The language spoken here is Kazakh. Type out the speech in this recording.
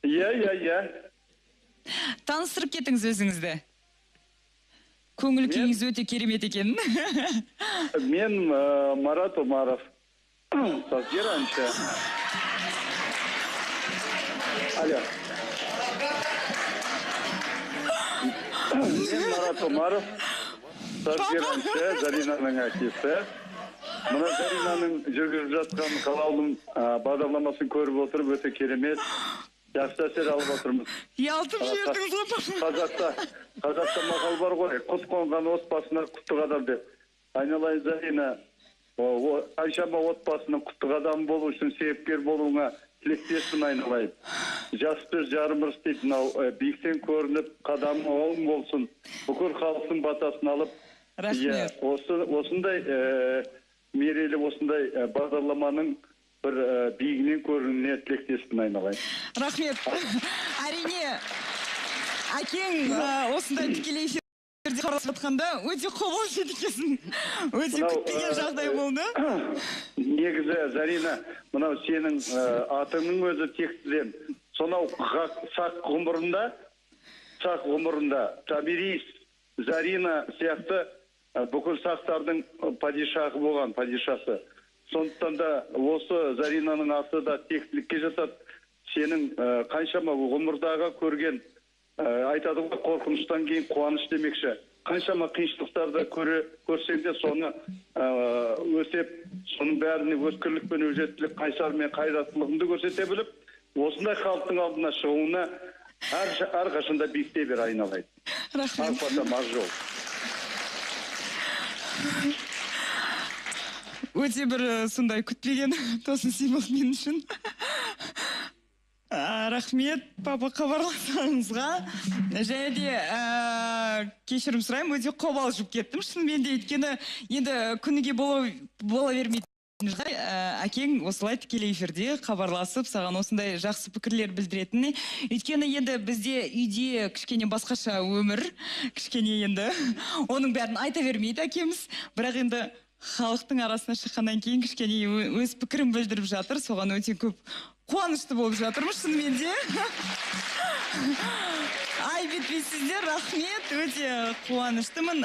Иә. Таныстырып кетіңіз өзіңізді. Көңіл күйіңіз өте керемет екен. Мен Марат Омаров. Сазгер әнші. Алло. Мен Марат Омаров. Сазгер әнші, Заринаның әкесі. Мына Заринаның жүргізіп жатқан қалаулым бағдарламасын көріп отырып, өте керемет. Жақсы әсер алып отырмыз. Ялтып жібердіңіз ғой. Қазақта мақал бар ғой, құт қонған отбасына құтты қадам деп. Айналайын Зарина, қаншама отбасының құтты қадам болу үшін себепкер болуыңа тілектеспін айналайын. Жаспыз жарымыз дейді, биіктен көрініп, қадамың оң болсын. Бүкіл халықтың батасын алып, рахмет. Осындай мерейлі осындай бағдарламаның бір биігінен көрінуіне тілектеспін айналайын. Рахмет. Әрине, әкең осындай тікелей эфирде қарасып жатқанда өте қобалжып екенсің. Өте күтпеген жағдай болды. Негізі, Зарина, мынау сенің атыңның өзі текстіден. Сонау сақ ғұмырында Табирис, Зарина сияқты бүкіл сақтардың падишахы болған, падишасы. Сондықтан да осы Заринаның аты да тектілікке жатады. Сенің қаншама ғұмырдағы көрген, айтады ғой, қорқыныштан кейін қуаныш демекші. Қаншама қиыншылықтарды көрсең де соны өтеп, соның бәріне өткірлікпен, өжеттілік, қайсар мен қайраттылығыңды көрсете біліп, осындай халықтың алдына шығуына әрқашанда биікте бер айналайын. Рахмет. Арпада мақ жол. Өте бір сондай күтпеген тосын символ мен үшін. Рахмет, папа, хабарласаңызға. Және де кешірім сұраймын, өте қобалжып кеттім. Шынымен де өйткені енді күніге бола бермейді. Әкең осылай тікелей эфирде хабарласып, саған осындай жақсы пікірлер білдіретіні. Өйткені енді бізде үйде кішкене басқаша өмір, кішкене енді оның бәрін айта бермейді әкеміз. Бірақ енді халықтың арасына шыққаннан кейін кішкене өз пікірін білдіріп жатыр. Соған өте көп қуанышты болып жатырмыз шынымен де. Ай бітпейсіздер, рахмет, өте қуаныштымын.